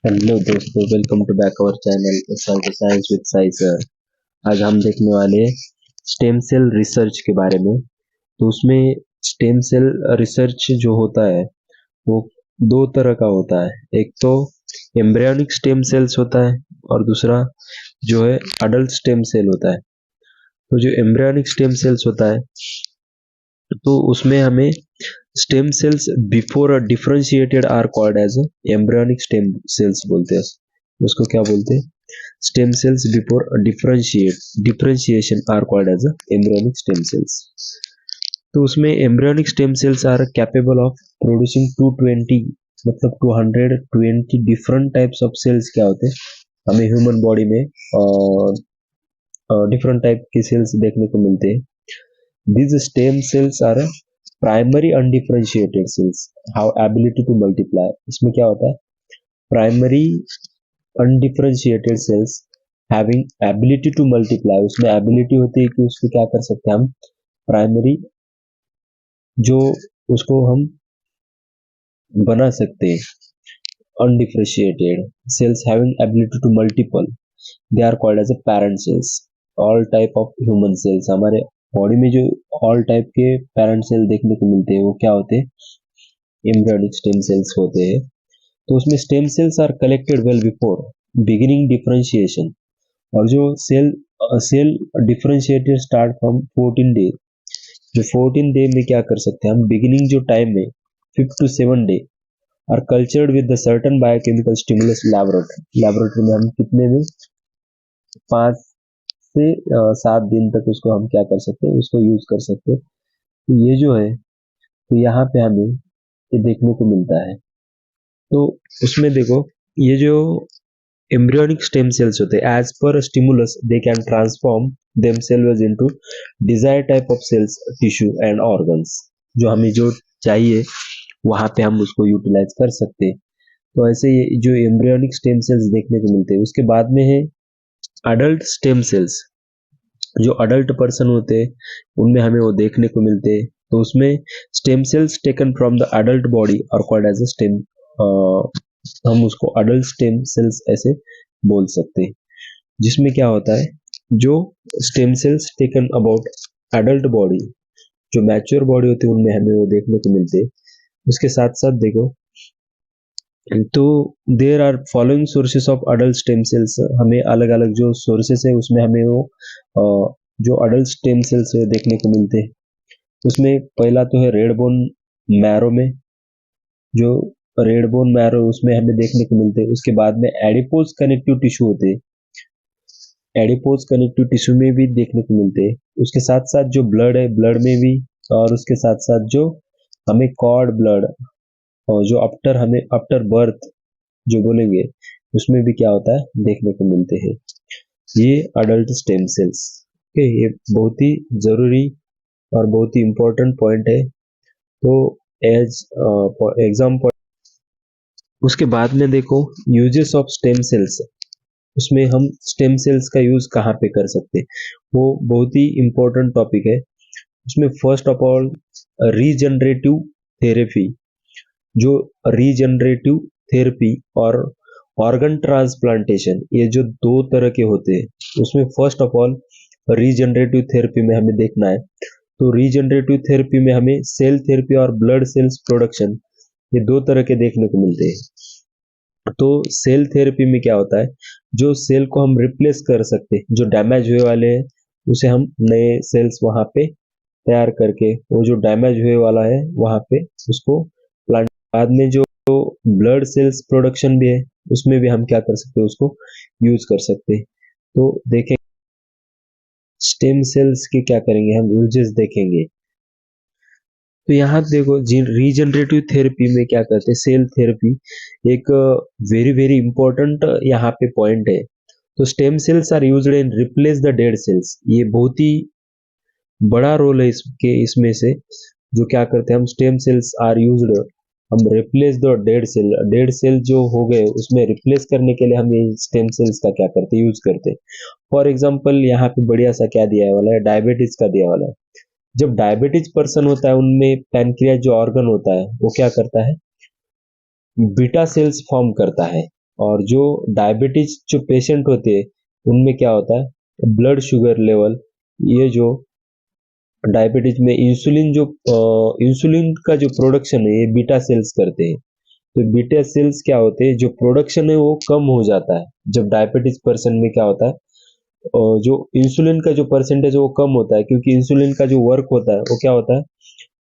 Hello दोस्तों, welcome to back our channel science with Sai sir. आज हम देखने वाले हैं स्टेम सेल रिसर्च के बारे में। तो उसमें स्टेम सेल रिसर्च जो होता है वो दो तरह का होता है। एक तो एम्ब्रियोनिक स्टेम सेल्स होता है और दूसरा जो है अडल्ट स्टेम सेल होता है। तो जो एम्ब्रियोनिक स्टेम सेल्स होता है तो उसमें हमें stem cells before differentiated are called as embryonic stem cells बोलते हैं। उसको क्या बोलते हैं? Stem cells before differentiation are called as embryonic stem cells. तो उसमें embryonic stem cells are capable of producing 220 मतलब 220 डिफरेंट टाइप्स ऑफ सेल्स। क्या होते हैं हमें ह्यूमन बॉडी में डिफरेंट टाइप के सेल्स देखने को मिलते हैं। These stem cells are primary undifferentiated cells have ability to multiply। इसमें क्या होता है? Primary undifferentiated cells having ability to multiply. उसमें एबिलिटी होती है कि उसको क्या कर सकते हैं हम? प्राइमरी जो उसको हम बना सकते हैं। Undifferentiated cells having ability to multiple, they are called as a parent cells. All type of human cells, हमारे बॉडी में जो ऑल टाइप के पेरेंट सेल देखने को मिलते हैं वो क्या होते हैं? एम्ब्रियोनिक स्टेम सेल्स होते हैं। तो उसमें stem cells are collected well before beginning differentiation. और जो cell differentiated start from 14 day. जो 14 डे में क्या कर सकते हैं हम? बिगिनिंग जो टाइम में 5 to 7 day are cultured with the certain biochemical stimulus laboratory में हम कितने में 5 से 7 दिन तक उसको हम क्या कर सकते हैं? उसको यूज कर सकते हैं। तो ये जो है तो यहाँ पे हमें ये देखने को मिलता है। तो उसमें देखो ये जो एम्ब्रियोनिक स्टेम सेल्स होते हैं as per stimulus they can transform themselves into desire type of cells, tissue and organs. जो हमें जो चाहिए वहां पे हम उसको यूटिलाइज कर सकते हैं। तो ऐसे ये जो एम्ब्रियोनिक स्टेम सेल्स देखने को मिलते हैं। उसके बाद में है अडल्ट स्टेम सेल्स। जो अडल्ट पर्सन होते हैं उनमें हमें वो देखने को मिलते हैं। तो उसमें stem sales taken from the adult body और कॉल्ड एज अ स्टेम, हम उसको अडल्ट स्टेम सेल्स ऐसे बोल सकते हैं। जिसमें क्या होता है? जो stem cells taken about adult body, जो मैच्योर बॉडी होती है उनमें हमें वो देखने को मिलते हैं। उसके साथ साथ देखो तो there are following sources of adult stem cells. हमें अलग अलग जो सोर्सेस है उसमें हमें वो जो अडल्ट स्टेम सेल्स है देखने को मिलते हैं। उसमें पहला तो है रेड बोन मैरो में, जो रेड बोन मैरो उसमें हमें देखने को मिलते हैं। उसके बाद में एडिपोज कनेक्टिव टिश्यू होते हैं, एडिपोज कनेक्टिव टिश्यू में भी देखने को मिलते हैं। उसके साथ साथ जो ब्लड है ब्लड में भी, और उसके साथ साथ जो हमें कॉर्ड ब्लड और जो आफ्टर बर्थ जो बोलेंगे उसमें भी क्या होता है देखने को मिलते हैं ये अडल्ट स्टेम सेल्स। ओके, ये बहुत ही जरूरी और बहुत ही इंपॉर्टेंट पॉइंट है। तो एज एग्जाम उसके बाद में देखो यूजेस ऑफ स्टेम सेल्स। उसमें हम स्टेम सेल्स का यूज कहाँ पे कर सकते हैं, वो बहुत ही इंपॉर्टेंट टॉपिक है। उसमें first of all regenerative therapy. जो रीजनरेटिव थेरेपी और ऑर्गन ट्रांसप्लांटेशन, ये जो दो तरह के होते हैं उसमें first of all regenerative therapy में हमें देखना है। तो रीजनरेटिव थेरेपी में हमें सेल थेरेपी और ब्लड सेल्स प्रोडक्शन, ये दो तरह के देखने को मिलते हैं। तो सेल थेरेपी में क्या होता है? जो सेल को हम रिप्लेस कर सकते हैं, जो डैमेज हुए वाले हैं उसे हम नए सेल्स वहां पे तैयार करके वो जो डैमेज हुए वाला है वहां पे उसको प्लांट। बाद में जो ब्लड सेल्स प्रोडक्शन भी है उसमें भी हम क्या कर सकते हैं? उसको यूज कर सकते हैं। तो देखें स्टेम सेल्स के क्या करेंगे हम? यूजेस देखेंगे। तो यहाँ देखो रीजनरेटिव थेरेपी में क्या करते हैं? सेल थेरेपी एक वेरी वेरी इंपॉर्टेंट यहाँ पे पॉइंट है। तो stem cells are used in replace the dead cells. ये बहुत ही बड़ा रोल है इसमें से जो क्या करते हैं हम? स्टेम सेल्स आर यूज्ड, हम रिप्लेस द डेड सेल जो हो गए उसमें रिप्लेस करने के लिए हम ये स्टेम सेल्स का क्या करते हैं? यूज करते हैं। फॉर एग्जांपल यहाँ पे बढ़िया सा क्या दिया वाला है? डायबिटीज का दिया वाला है। जब डायबिटीज पर्सन होता है उनमें पैनक्रियास जो ऑर्गन होता है वो क्या करता है? बीटा सेल्स फॉर्म करता है। और जो डायबिटीज जो पेशेंट होते हैं उनमें क्या होता है, ब्लड शुगर लेवल, ये जो डायबिटीज में इंसुलिन का जो प्रोडक्शन है ये बीटा सेल्स करते हैं। तो बीटा सेल्स क्या होते हैं, जो प्रोडक्शन है वो कम हो जाता है जब डायबिटीज पर्सन में क्या होता है, जो इंसुलिन का जो परसेंटेज है वो कम होता है, क्योंकि इंसुलिन का जो वर्क होता है वो क्या होता है,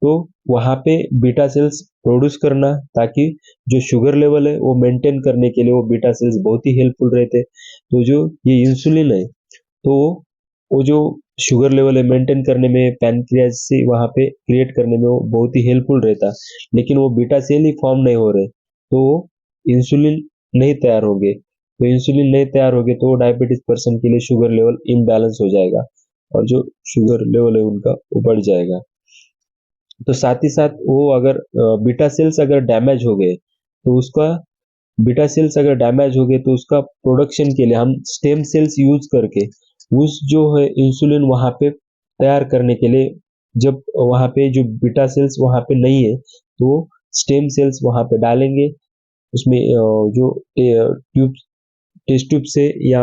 तो वहां पे बीटा सेल्स प्रोड्यूस करना, ताकि जो शुगर लेवल है वो मेंटेन करने के लिए वो बीटा सेल्स बहुत ही हेल्पफुल रहते हैं। तो जो ये इंसुलिन है, तो वो जो शुगर लेवल है मेंटेन करने में, पैनक्रियाज से वहां पे क्रिएट करने में वो बहुत ही हेल्पफुल रहता है, लेकिन वो बीटा सेल ही फॉर्म नहीं हो रहे, तो इंसुलिन नहीं तैयार होंगे। तो इंसुलिन नहीं तैयार होंगे तो डायबिटीज पर्सन के लिए शुगर लेवल इम्बैलेंस हो जाएगा, और जो शुगर लेवल है उनका वो बढ़ जाएगा। तो साथ ही साथ वो अगर बीटा सेल्स अगर डैमेज हो गए, तो उसका बीटा सेल्स अगर डैमेज हो गए तो उसका प्रोडक्शन के लिए हम स्टेम सेल्स यूज करके उस जो है इंसुलिन वहां पे तैयार करने के लिए, जब वहां पे जो बीटा सेल्स वहां पे नहीं है तो स्टेम सेल्स वहां पे डालेंगे, उसमें जो ट्यूब टेस्ट ट्यूब से, या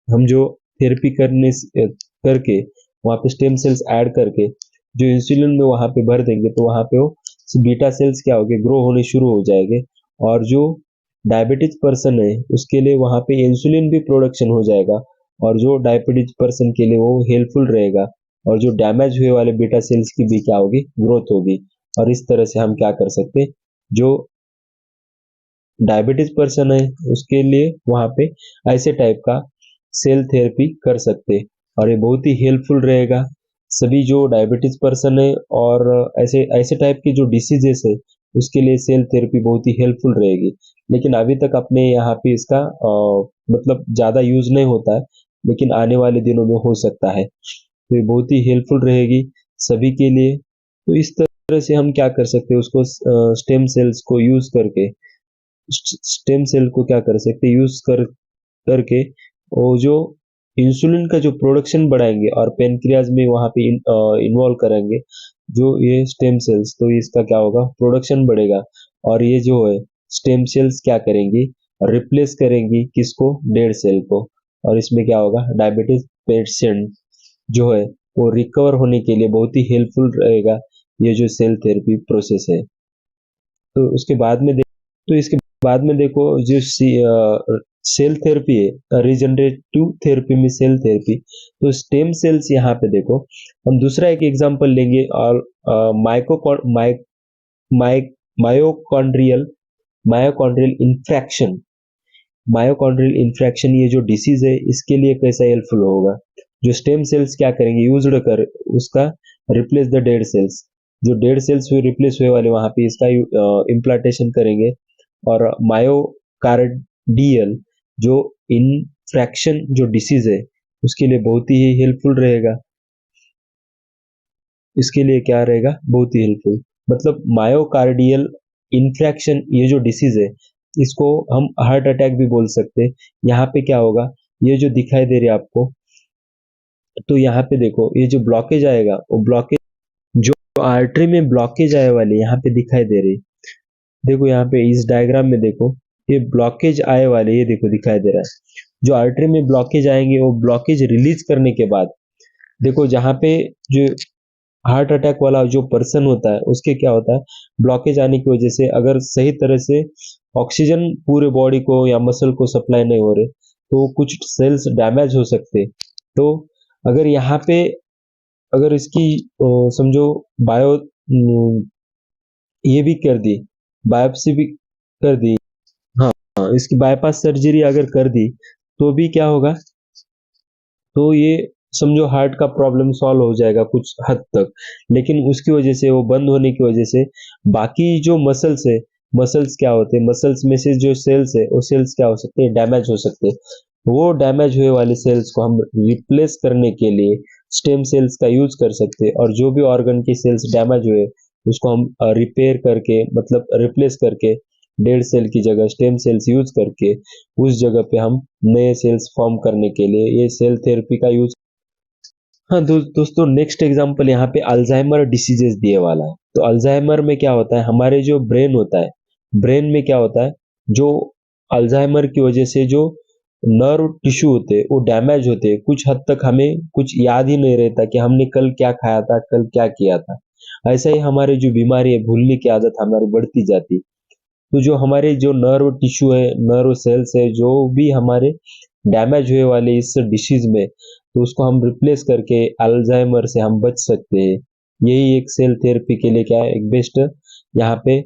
हम जो थेरेपी करके वहां पे स्टेम सेल्स ऐड करके जो इंसुलिन में वहां पे भर देंगे, तो वहां पे वो बीटा सेल्स क्या होंगे, ग्रो होने शुरू हो जाएंगे, और जो डायबिटीज पर्सन है उसके लिए वहां पे इंसुलिन भी प्रोडक्शन हो जाएगा, और जो डायबिटीज पर्सन के लिए वो हेल्पफुल रहेगा, और जो डैमेज हुए वाले बीटा सेल्स की भी क्या होगी, ग्रोथ होगी। और इस तरह से हम क्या कर सकते हैं, जो डायबिटीज पर्सन है उसके लिए वहां पे ऐसे टाइप का सेल थेरेपी कर सकते, और ये बहुत ही हेल्पफुल रहेगा सभी जो डायबिटीज पर्सन है, और ऐसे ऐसे टाइप की जो डिसीजेस है उसके लिए सेल थेरेपी बहुत ही हेल्पफुल रहेगी। लेकिन अभी तक अपने यहाँ पे इसका मतलब ज्यादा यूज नहीं होता है, लेकिन आने वाले दिनों में हो सकता है, तो ये बहुत ही हेल्पफुल रहेगी सभी के लिए। तो इस तरह से हम क्या कर सकते हैं, उसको स्टेम सेल्स को यूज करके, स्टेम सेल को क्या कर सकते हैं, यूज करके वो जो इंसुलिन का जो प्रोडक्शन बढ़ाएंगे और पेनक्रियाज में वहां पे इन्वॉल्व करेंगे जो ये स्टेम सेल्स, तो इसका क्या होगा, प्रोडक्शन बढ़ेगा, और ये जो है स्टेम सेल्स क्या करेंगी, रिप्लेस करेंगी किसको, डेड सेल को, और इसमें क्या होगा, डायबिटीज पेशेंट जो है वो रिकवर होने के लिए बहुत ही हेल्पफुल रहेगा ये जो सेल थेरेपी प्रोसेस है। तो उसके बाद में तो इसके बाद में देखो जो सेल थेरेपी है, रिजनरेटिव थेरेपी में सेल थेरेपी, तो स्टेम सेल्स यहाँ पे देखो, हम दूसरा एक एग्जांपल लेंगे, और मायोकॉन्ड्रियल मायोकॉन्ड्रियल इंफ्रैक्शन, मायोकॉन्ड्रियल इंफ्रैक्शन ये जो डिसीज है इसके लिए कैसा हेल्पफुल होगा, जो स्टेम सेल्स क्या करेंगे, यूज कर उसका रिप्लेस द डेड सेल्स, जो डेड सेल्स हुए रिप्लेस हुए वाले वहां पे इसका इम्प्लांटेशन करेंगे, और मायोकार्डियल जो इन्फ्रैक्शन जो डिसीज है उसके लिए बहुत ही हेल्पफुल रहेगा, इसके लिए क्या रहेगा, बहुत ही हेल्पफुल, मतलब मायोकार्डियल इन्फ्रैक्शन ये जो डिसीज है इसको हम हार्ट अटैक भी बोल सकते हैं। यहाँ पे क्या होगा, ये जो दिखाई दे रही है आपको, तो यहाँ पे देखो ये जो ब्लॉकेज आएगा, वो ब्लॉकेज जो आर्टरी में ब्लॉकेज आए वाले यहाँ पे दिखाई दे रही, देखो यहाँ पे इस डायग्राम में देखो, ये ब्लॉकेज आए वाले ये देखो दिखाई दे रहा है, जो आर्टरी में ब्लॉकेज आएंगे वो ब्लॉकेज रिलीज करने के बाद देखो, जहाँ पे जो हार्ट अटैक वाला जो पर्सन होता है उसके क्या होता है, ब्लॉकेज आने की वजह से अगर सही तरह से ऑक्सीजन पूरे बॉडी को या मसल को सप्लाई नहीं हो रहे, तो कुछ सेल्स डैमेज हो सकते। तो अगर यहाँ पे अगर इसकी समझो बायो ये भी कर दी, बायोप्सी भी कर दी, हाँ हाँ, इसकी बाईपास सर्जरी अगर कर दी तो भी क्या होगा, तो ये समझो हार्ट का प्रॉब्लम सॉल्व हो जाएगा कुछ हद तक, लेकिन उसकी वजह से वो बंद होने की वजह से बाकी जो मसल्स है, मसल्स क्या होते हैं, मसल्स में से जो सेल्स है वो सेल्स क्या हो सकते हैं, डैमेज हो सकते हैं, वो डैमेज हुए वाले सेल्स को हम रिप्लेस करने के लिए स्टेम सेल्स का यूज कर सकते हैं, और जो भी ऑर्गन की सेल्स डैमेज हुए उसको हम रिपेयर करके, मतलब रिप्लेस करके डेड सेल की जगह स्टेम सेल्स यूज करके उस जगह पे हम नए सेल्स फॉर्म करने के लिए ये सेल थेरेपी का यूज। हाँ दोस्तों, नेक्स्ट एग्जांपल यहाँ पे अल्जाइमर डिसीजेस दिए वाला है। तो अल्जाइमर में क्या होता है, हमारे जो ब्रेन होता है, ब्रेन में क्या होता है, जो अल्जाइमर की वजह से जो नर्व टिश्यू होते हैं वो डैमेज होते हैं, कुछ हद तक हमें कुछ याद ही नहीं रहता कि हमने कल क्या खाया था, कल क्या किया था। ऐसा ही हमारे जो बीमारी है, भूलने की आदत हमारी बढ़ती जाती। तो जो हमारे जो नर्व टिश्यू है, नर्व सेल्स है, जो भी हमारे डैमेज हुए वाले इस डिसीज में, तो उसको हम रिप्लेस करके अल्जाइमर से हम बच सकते हैं। यही एक सेल थेरेपी के लिए क्या है, एक बेस्ट यहाँ पे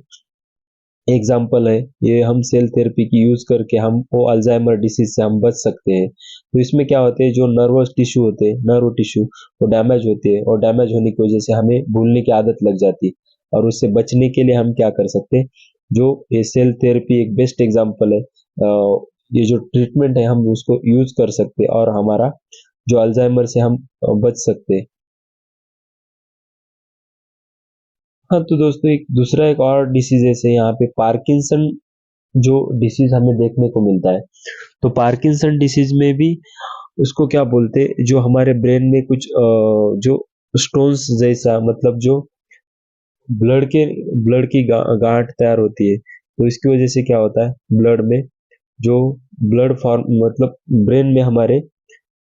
एग्जाम्पल है। ये हम सेल थेरेपी की यूज करके हम वो अल्जाइमर डिसीज से हम बच सकते हैं। तो इसमें क्या होते हैं, जो नर्वस टिश्यू होते हैं, नर्व टिश्यू वो डैमेज होते हैं, और डैमेज होने की वजह से हमें भूलने की आदत लग जाती है। और उससे बचने के लिए हम क्या कर सकते हैं, जो ये सेल थेरेपी एक बेस्ट एग्जाम्पल है। ये जो ट्रीटमेंट है हम उसको यूज कर सकते हैं, और हमारा जो अल्जाइमर से हम बच सकते हैं। हाँ, तो दोस्तों एक दूसरा एक और डिसीजेस है यहाँ पे, पार्किंसन जो डिसीज हमें देखने को मिलता है। तो पार्किंसन डिसीज में भी उसको क्या बोलते हैं, जो हमारे ब्रेन में कुछ जो स्टोन्स जैसा, मतलब जो ब्लड की गांठ तैयार होती है। तो इसकी वजह से क्या होता है, ब्लड में जो ब्लड फॉर्म, मतलब ब्रेन में हमारे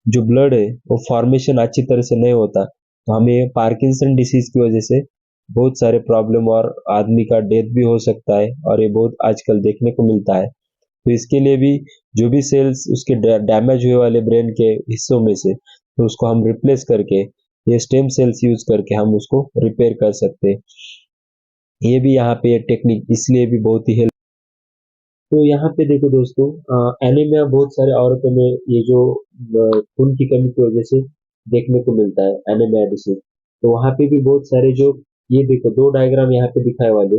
जो ब्लड है वो फॉर्मेशन अच्छी तरह से नहीं होता। तो हमें पार्किंसन डिसीज की वजह से बहुत सारे प्रॉब्लम, और आदमी का डेथ भी हो सकता है, और ये बहुत आजकल देखने को मिलता है। तो इसके लिए भी जो भी सेल्स उसके डैमेज हुए वाले ब्रेन के हिस्सों में से, तो उसको हम रिप्लेस करके ये स्टेम सेल्स यूज करके हम उसको रिपेयर कर सकते हैं। ये भी यहाँ पे टेक्निक इसलिए भी बहुत ही हेल्प। तो यहाँ पे देखो दोस्तों, एनीमिया बहुत सारे औरतों में ये जो खून की कमी की वजह से देखने को मिलता है, एनीमिया डिसीज। तो वहाँ पे भी बहुत सारे जो, ये देखो दो डायग्राम यहाँ पे दिखाए वाले,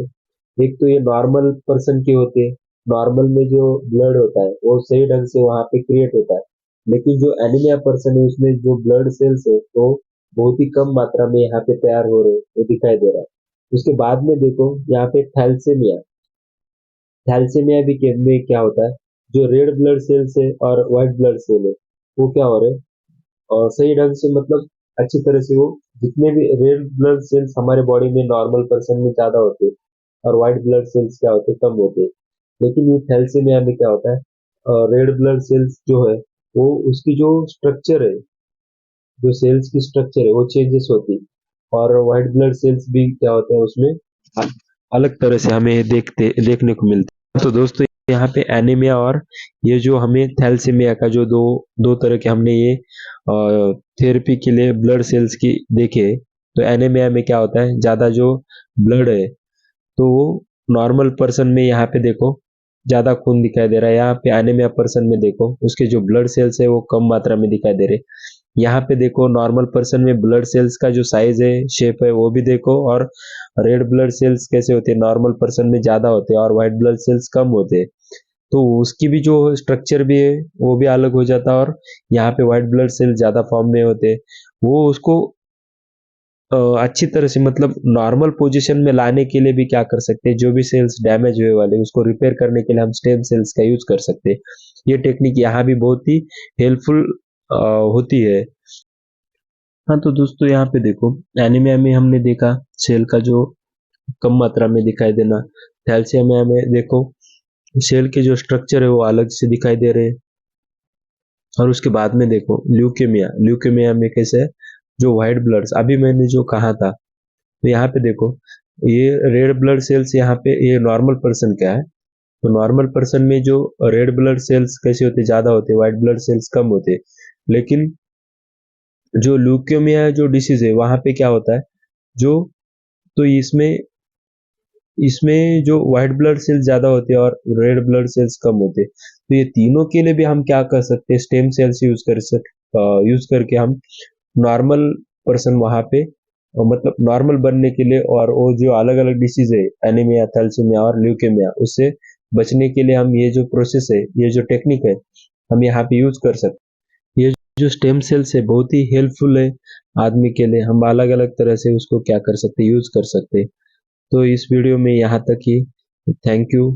एक तो ये नॉर्मल पर्सन के होते हैं। नॉर्मल में जो ब्लड होता है वो सही ढंग से वहाँ पे क्रिएट होता है, लेकिन जो एनीमिया पर्सन है उसमें जो ब्लड सेल्स है वो बहुत ही कम मात्रा में यहाँ पे तैयार हो रहे हैं, वो दिखाई दे रहा है। उसके बाद में देखो यहाँ पे थैलेसीमिया। थैलेसीमिया भी के में क्या होता है, जो रेड ब्लड सेल्स है और व्हाइट ब्लड सेल है वो क्या हो रहे हैं, और सही ढंग से, मतलब अच्छी तरह से वो, जितने भी रेड ब्लड सेल्स हमारे बॉडी में नॉर्मल पर्सन में ज्यादा होते हैं, और व्हाइट ब्लड सेल्स क्या होते हैं, कम होते हैं। लेकिन ये थैलेसीमिया में क्या होता है, रेड ब्लड सेल्स जो है वो उसकी जो स्ट्रक्चर है, जो सेल्स की स्ट्रक्चर है वो चेंजेस होती है, और व्हाइट ब्लड सेल्स भी क्या होते हैं उसमें अलग तरह से हमें देखने को मिलता है। तो दोस्तों यहाँ पे एनीमिया और ये जो हमें थैलेसीमिया का जो दो दो तरह के हमने ये थेरेपी के लिए ब्लड सेल्स की देखे। तो एनीमिया में क्या होता है, ज्यादा जो ब्लड है, तो वो नॉर्मल पर्सन में यहाँ पे देखो ज्यादा खून दिखाई दे रहा है। यहाँ पे एनीमिया पर्सन में देखो उसके जो ब्लड सेल्स है वो कम मात्रा में दिखाई दे रहे। यहाँ पे देखो नॉर्मल पर्सन में ब्लड सेल्स का जो साइज है, शेप है, वो भी देखो, और रेड ब्लड सेल्स कैसे होते हैं, नॉर्मल पर्सन में ज्यादा होते हैं और व्हाइट ब्लड सेल्स कम होते हैं। तो उसकी भी जो स्ट्रक्चर भी है वो भी अलग हो जाता है, और यहाँ पे व्हाइट ब्लड सेल ज्यादा फॉर्म में होते हैं। वो उसको अच्छी तरह से, मतलब नॉर्मल पोजीशन में लाने के लिए भी क्या कर सकते हैं, जो भी सेल्स डैमेज हुए वाले उसको रिपेयर करने के लिए हम स्टेम सेल्स का यूज कर सकते हैं। ये टेक्निक यहाँ भी बहुत ही हेल्पफुल होती है। हाँ, तो दोस्तों यहाँ पे देखो एनीमिया में हमने देखा सेल का जो कम मात्रा में दिखाई देना। थैलेसीमिया में देखो सेल के जो स्ट्रक्चर है वो अलग से दिखाई दे रहे हैं। और उसके बाद में देखो ल्यूकेमिया। ल्यूकेमिया में कैसे है, जो व्हाइट ब्लड्स अभी मैंने जो कहा था, तो यहाँ पे देखो ये रेड ब्लड सेल्स, यहाँ पे ये नॉर्मल पर्सन क्या है, तो नॉर्मल पर्सन में जो रेड ब्लड सेल्स कैसे होते, ज्यादा होते, व्हाइट ब्लड सेल्स कम होते। लेकिन जो ल्यूकेमिया जो डिसीज है वहां पे क्या होता है, जो, तो इसमें इसमें जो व्हाइट ब्लड सेल्स ज्यादा होते हैं और रेड ब्लड सेल्स कम होते हैं। तो ये तीनों के लिए भी हम क्या कर सकते हैं, स्टेम सेल्स यूज करके हम नॉर्मल पर्सन वहां पे, मतलब नॉर्मल बनने के लिए, और वो जो अलग अलग डिसीज है एनीमिया, थैलेसीमिया और ल्यूकेमिया, उससे बचने के लिए हम ये जो प्रोसेस है, ये जो टेक्निक है, हम यहाँ पे यूज कर सकते हैं। ये जो स्टेम सेल्स है बहुत ही हेल्पफुल है आदमी के लिए। हम अलग अलग तरह से उसको क्या कर सकते हैं, यूज कर सकते हैं। तो इस वीडियो में यहाँ तक ही। Thank you.